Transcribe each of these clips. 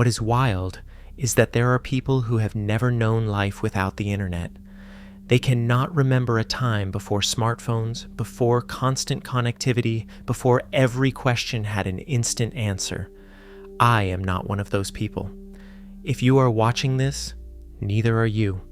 What is wild is that there are people who have never known life without the internet. They cannot remember a time before smartphones, before constant connectivity, before every question had an instant answer. I am not one of those people. If you are watching this, neither are you.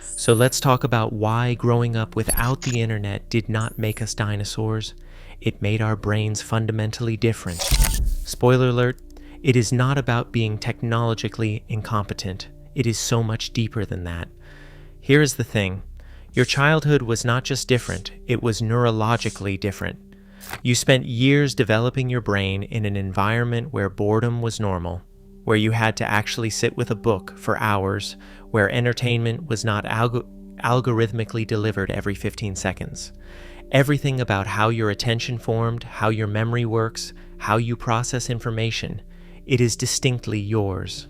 So let's talk about why growing up without the internet did not make us dinosaurs. It made our brains fundamentally different. Spoiler alert, it is not about being technologically incompetent. It is so much deeper than that. Here is the thing. Your childhood was not just different, it was neurologically different. You spent years developing your brain in an environment where boredom was normal, where you had to actually sit with a book for hours, where entertainment was not algorithmically delivered every 15 seconds. Everything about how your attention formed, how your memory works, how you process information, it is distinctly yours.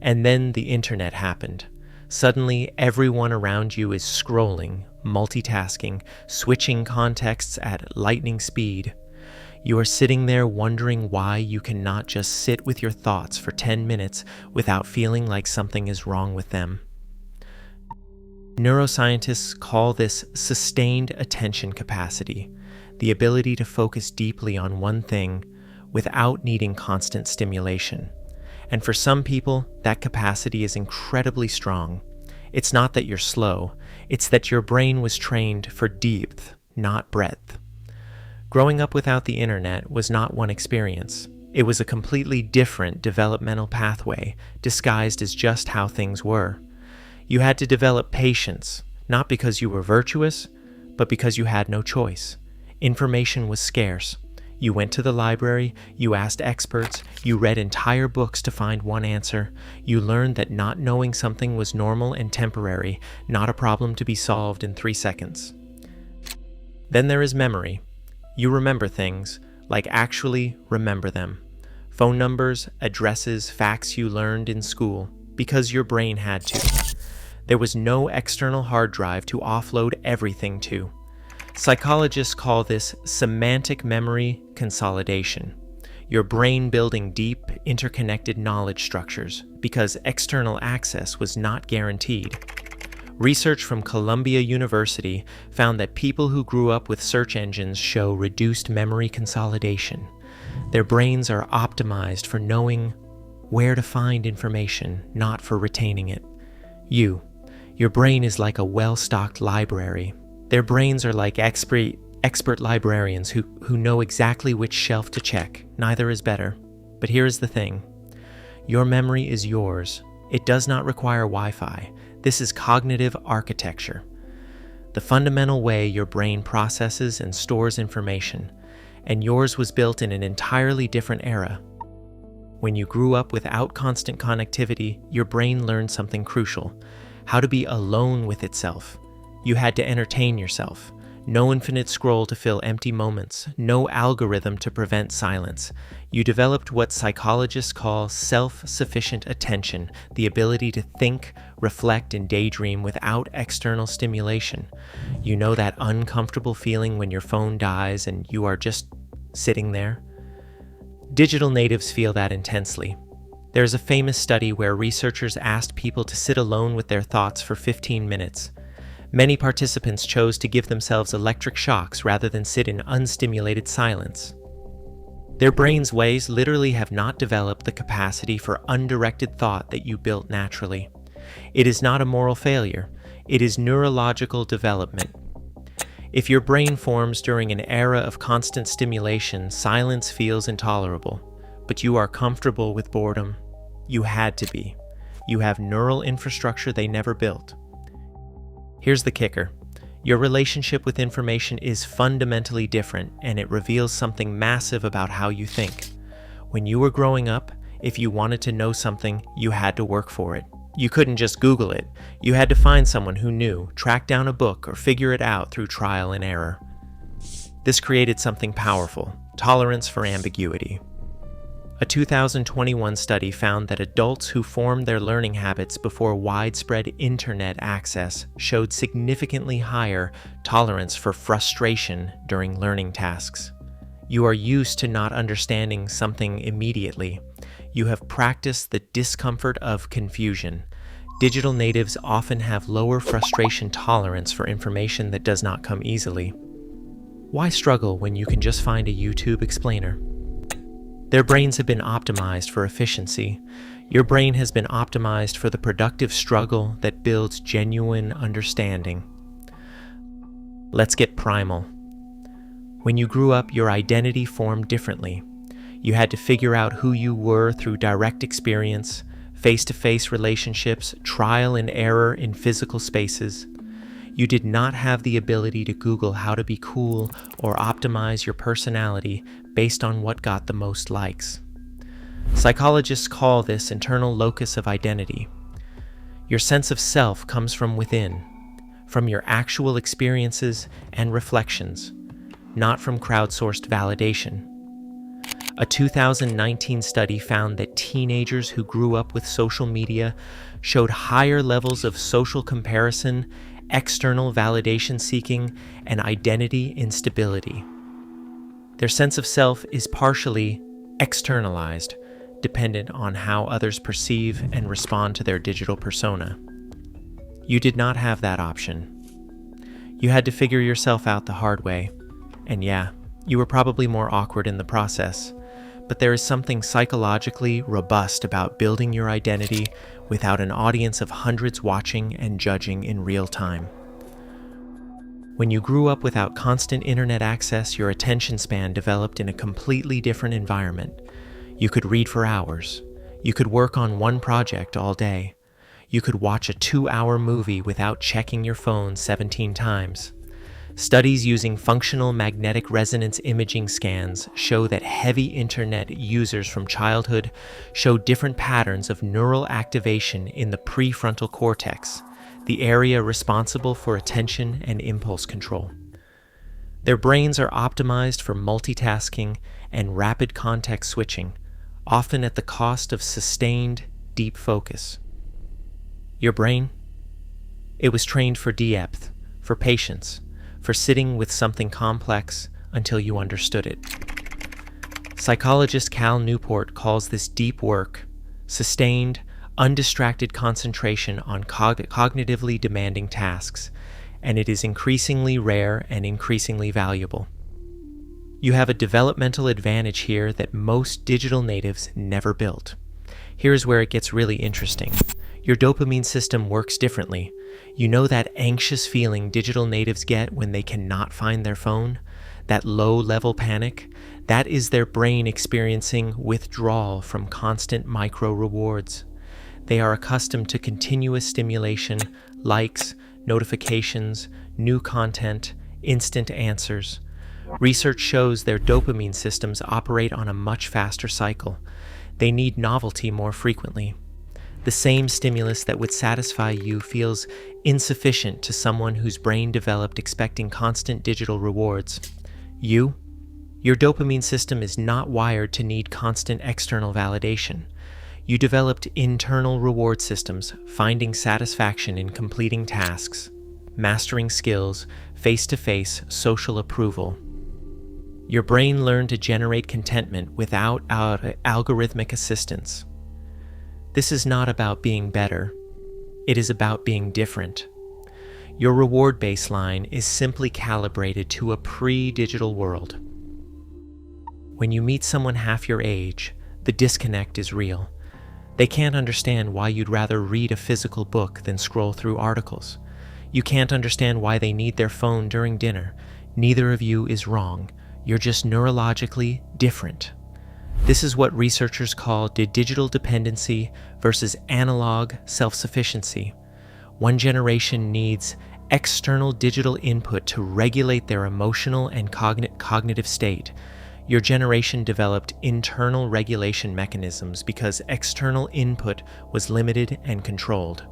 And then the internet happened. Suddenly, everyone around you is scrolling, multitasking, switching contexts at lightning speed. You are sitting there wondering why you cannot just sit with your thoughts for 10 minutes without feeling like something is wrong with them. Neuroscientists call this sustained attention capacity, the ability to focus deeply on one thing without needing constant stimulation. And for some people, that capacity is incredibly strong. It's not that you're slow, it's that your brain was trained for depth, not breadth. Growing up without the internet was not one experience. It was a completely different developmental pathway, disguised as just how things were. You had to develop patience, not because you were virtuous, but because you had no choice. Information was scarce. You went to the library, you asked experts, you read entire books to find one answer. You learned that not knowing something was normal and temporary, not a problem to be solved in 3 seconds. Then there is memory. You remember things, like actually remember them. Phone numbers, addresses, facts you learned in school, because your brain had to. There was no external hard drive to offload everything to. Psychologists call this semantic memory consolidation. Your brain building deep, interconnected knowledge structures because external access was not guaranteed. Research from Columbia University found that people who grew up with search engines show reduced memory consolidation. Their brains are optimized for knowing where to find information, not for retaining it. Your brain is like a well-stocked library. Their brains are like expert librarians who know exactly which shelf to check. Neither is better. But here is the thing. Your memory is yours. It does not require Wi-Fi. This is cognitive architecture. The fundamental way your brain processes and stores information. And yours was built in an entirely different era. When you grew up without constant connectivity, your brain learned something crucial. How to be alone with itself. You had to entertain yourself. No infinite scroll to fill empty moments. No algorithm to prevent silence. You developed what psychologists call self-sufficient attention, the ability to think, reflect, and daydream without external stimulation. You know that uncomfortable feeling when your phone dies and you are just sitting there? Digital natives feel that intensely. There's a famous study where researchers asked people to sit alone with their thoughts for 15 minutes. Many participants chose to give themselves electric shocks rather than sit in unstimulated silence. Their brains' ways literally have not developed the capacity for undirected thought that you built naturally. It is not a moral failure. It is neurological development. If your brain forms during an era of constant stimulation, silence feels intolerable. But you are comfortable with boredom. You had to be. You have neural infrastructure they never built. Here's the kicker. Your relationship with information is fundamentally different, and it reveals something massive about how you think. When you were growing up, if you wanted to know something, you had to work for it. You couldn't just Google it. You had to find someone who knew, track down a book, or figure it out through trial and error. This created something powerful, tolerance for ambiguity. A 2021 study found that adults who formed their learning habits before widespread internet access showed significantly higher tolerance for frustration during learning tasks. You are used to not understanding something immediately. You have practiced the discomfort of confusion. Digital natives often have lower frustration tolerance for information that does not come easily. Why struggle when you can just find a YouTube explainer? Their brains have been optimized for efficiency. Your brain has been optimized for the productive struggle that builds genuine understanding. Let's get primal. When you grew up, your identity formed differently. You had to figure out who you were through direct experience, face-to-face relationships, trial and error in physical spaces. You did not have the ability to Google how to be cool or optimize your personality based on what got the most likes. Psychologists call this internal locus of identity. Your sense of self comes from within, from your actual experiences and reflections, not from crowdsourced validation. A 2019 study found that teenagers who grew up with social media showed higher levels of social comparison, external validation seeking, and identity instability. Their sense of self is partially externalized, dependent on how others perceive and respond to their digital persona. You did not have that option. You had to figure yourself out the hard way, and yeah, you were probably more awkward in the process. But there is something psychologically robust about building your identity without an audience of hundreds watching and judging in real time. When you grew up without constant internet access, your attention span developed in a completely different environment. You could read for hours. You could work on one project all day. You could watch a 2-hour movie without checking your phone 17 times. Studies using functional magnetic resonance imaging scans show that heavy internet users from childhood show different patterns of neural activation in the prefrontal cortex, the area responsible for attention and impulse control. Their brains are optimized for multitasking and rapid context switching, often at the cost of sustained, deep focus. Your brain? It was trained for depth, for patience, for sitting with something complex until you understood it. Psychologist Cal Newport calls this deep work, sustained, undistracted concentration on cognitively demanding tasks, and it is increasingly rare and increasingly valuable. You have a developmental advantage here that most digital natives never built. Here's where it gets really interesting. Your dopamine system works differently. You know that anxious feeling digital natives get when they cannot find their phone? That low-level panic? That is their brain experiencing withdrawal from constant micro-rewards. They are accustomed to continuous stimulation, likes, notifications, new content, instant answers. Research shows their dopamine systems operate on a much faster cycle. They need novelty more frequently. The same stimulus that would satisfy you feels insufficient to someone whose brain developed expecting constant digital rewards. Your dopamine system is not wired to need constant external validation. You developed internal reward systems, finding satisfaction in completing tasks, mastering skills, face-to-face social approval. Your brain learned to generate contentment without algorithmic assistance. This is not about being better. It is about being different. Your reward baseline is simply calibrated to a pre-digital world. When you meet someone half your age, the disconnect is real. They can't understand why you'd rather read a physical book than scroll through articles. You can't understand why they need their phone during dinner. Neither of you is wrong. You're just neurologically different. This is what researchers call digital dependency versus analog self-sufficiency. One generation needs external digital input to regulate their emotional and cognitive state. Your generation developed internal regulation mechanisms because external input was limited and controlled.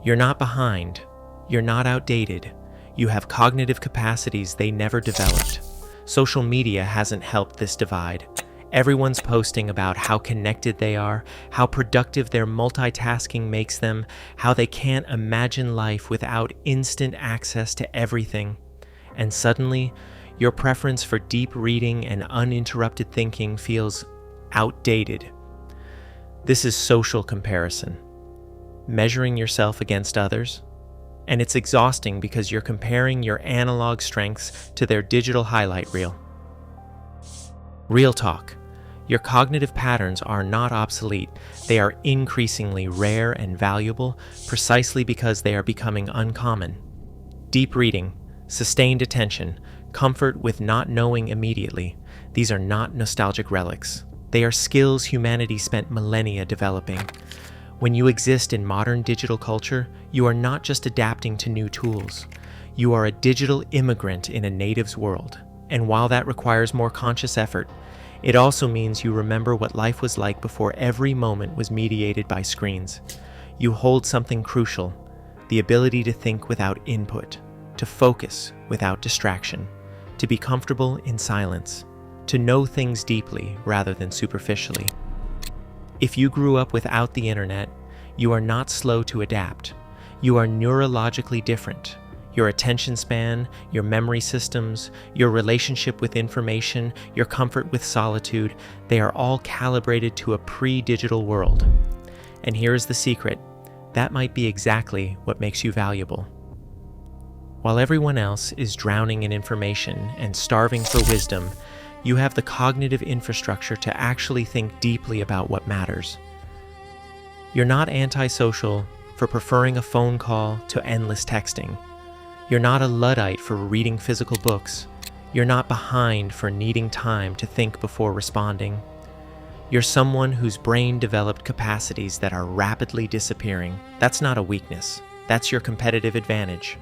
You're not behind. You're not outdated. You have cognitive capacities they never developed. Social media hasn't helped this divide. Everyone's posting about how connected they are, how productive their multitasking makes them, how they can't imagine life without instant access to everything. And suddenly, your preference for deep reading and uninterrupted thinking feels outdated. This is social comparison, measuring yourself against others, and it's exhausting because you're comparing your analog strengths to their digital highlight reel. Real talk. Your cognitive patterns are not obsolete. They are increasingly rare and valuable precisely because they are becoming uncommon. Deep reading, sustained attention, comfort with not knowing immediately. These are not nostalgic relics. They are skills humanity spent millennia developing. When you exist in modern digital culture, you are not just adapting to new tools. You are a digital immigrant in a native's world. And while that requires more conscious effort, it also means you remember what life was like before every moment was mediated by screens. You hold something crucial, the ability to think without input, to focus without distraction, to be comfortable in silence, to know things deeply rather than superficially. If you grew up without the internet, you are not slow to adapt. You are neurologically different. Your attention span, your memory systems, your relationship with information, your comfort with solitude, they are all calibrated to a pre-digital world. And here is the secret: that might be exactly what makes you valuable. While everyone else is drowning in information and starving for wisdom, you have the cognitive infrastructure to actually think deeply about what matters. You're not antisocial for preferring a phone call to endless texting. You're not a Luddite for reading physical books. You're not behind for needing time to think before responding. You're someone whose brain developed capacities that are rapidly disappearing. That's not a weakness. That's your competitive advantage.